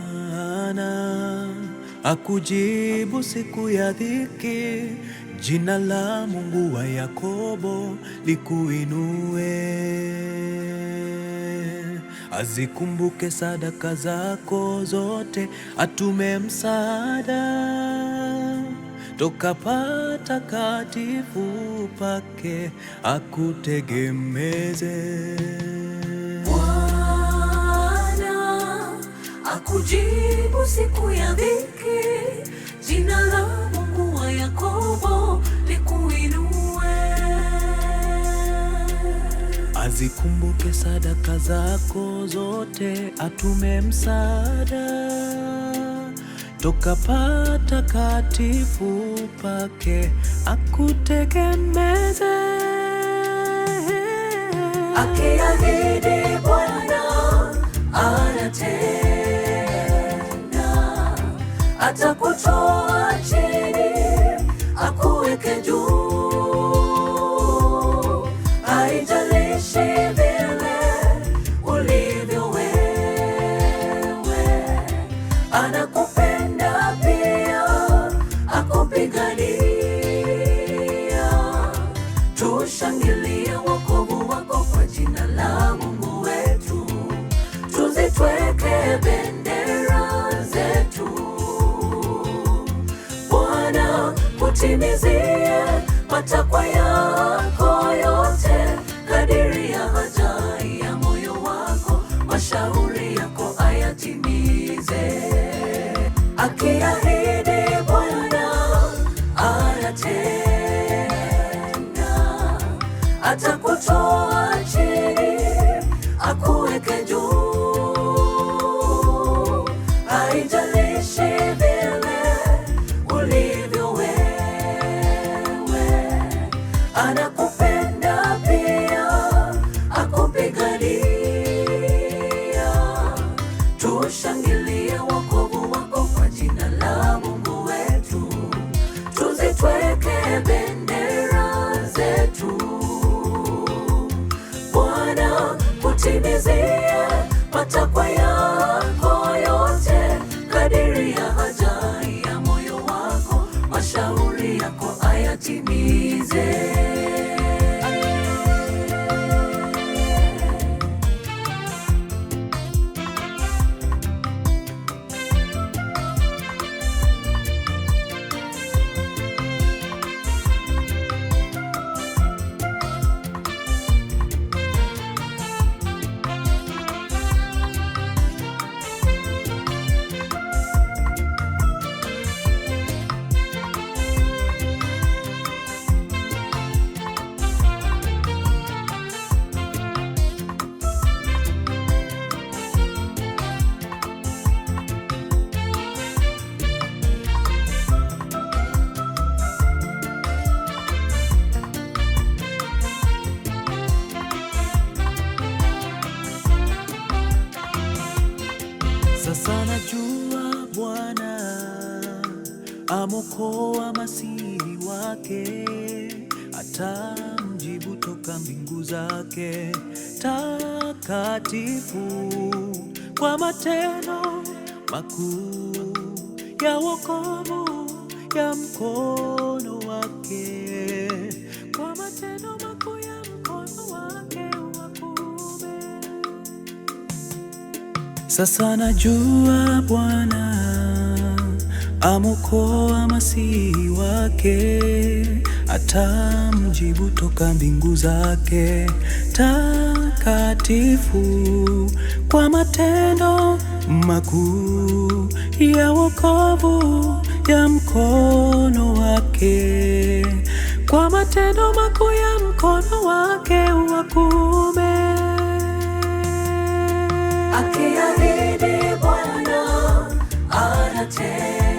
Bwana akujibu siku ya dhiki, jina la Mungu wa Yakobo likuinue. Azikumbuke sadaka zako zote, atume msaada toka patakatifu pake, akutegemeze. Akujibu siku ya dhiki, jina la Mungu wa Yakobo likuinue. Azikumbuke sadaka zako zote, atume msaada toka patakatifu pake, akutegemeze. Akiahidi Bwana anatenda, atakutoa chini akuweke juu. Haijalishi vile ulivyo wewe, anakupenda pia, akupigania. Tushangilie wokovu wako kwa jina la Mungu wetu, tuzitweke bendera zetu. Bwana kutimizie matakwa yako yote, kadiri ya haja ya moyo wako, mashauri yako ayatimize. Akiahidi Bwana anatenda, atakutoa chini akuweke juu. Haijalishi vile ulivyo wewe, anakupenda pia, akupigania. Tushangilie wokovu wako kwa jina la Mungu wetu, tuzitweke bendera zetu. Bwana kutimizie matakwa yako yote, kadiri ya haja ya moyo wako, mashauri yako ayatimize. Sasa najua Bwana amokoa masihi wake, atamjibu toka mbingu zake takatifu, kwa matendo makuu ya wokovu ya mkono wake, kwa matendo makuu ya mkono wake wa kuume. Sasa najua Bwana amokoa masihi wake, atamjibu toka mbingu zake takatifu, kwa matendo makuu ya wokovu ya mkono wake, kwa matendo makuu ya mkono wake wa kuume. Akiahidi Bwana anatenda,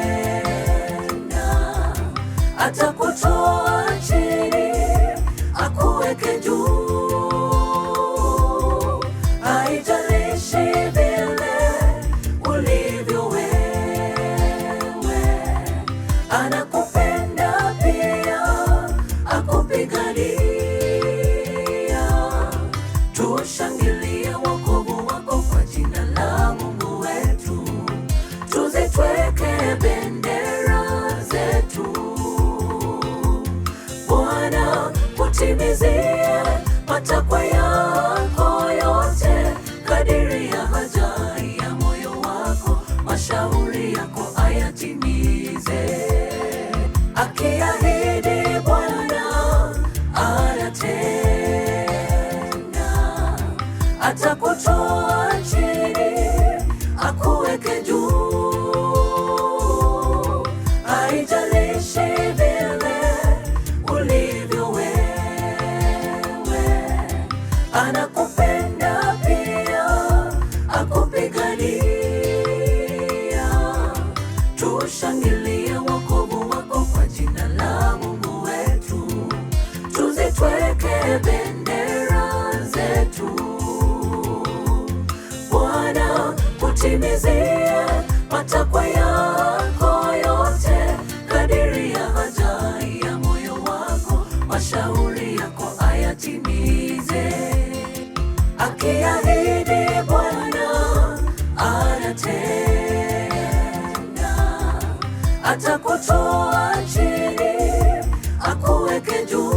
atakutoa chini akuweke juu. Haijalishi vile ulivyo wewe, anakupenda pia, akupigania. Tushangilie wokovu wako kwa jina la Mungu wetu. kutimizie matakwa yako yote, kadiri ya haja ya moyo wako, mashauri yako ayatimize. Akiahidi Bwana anatenda, atakutoa chini akuweke juu. Haijalishi vile ulivyo wewe, anakupenda pia, akupigania. Tushangilie wokovu wako kwa jina la Mungu wetu, tuzitweke bendera zetu. Bwana kutimizie matakwa yako yote, kadiri ya haja ya moyo wako, mashauri yako ayatimize. Akiahidi Bwana anatenda, atakutoa chini akuweke juu.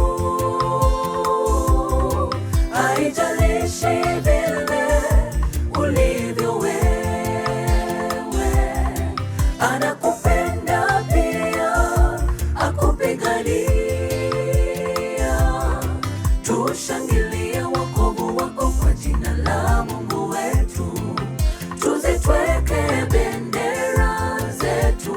Haijalishi vile ulivyo wewe, anakupenda pia, akupigania. Tushangilie wokovu wako kwa jina la Mungu wetu, tuzitweke bendera zetu.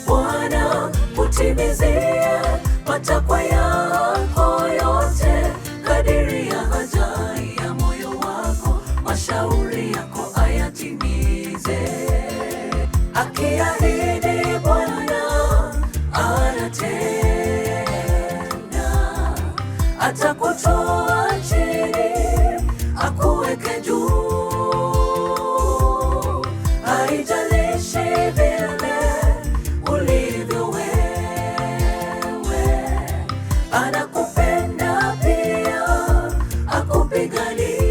Bwana kutimizie matakwa yako yote, kadiri ya haja ya moyo wako, mashauri yako ayatimize. Akiahidi Bwana anatenda, atakutoa chini akuweke juu. Haijalishi vile ulivyo wewe, anakupenda pia, akupigania.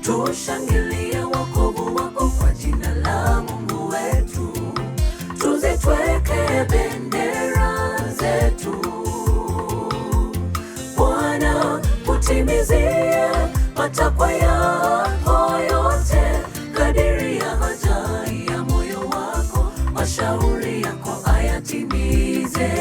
Tushangilie wokovu wako kwa jina la Mungu wetu, tuzitweke bendera zetu. Bwana kutimizie matakwa yako yote, kadiri ya haja ya moyo wako, mashauri yako ayatimize.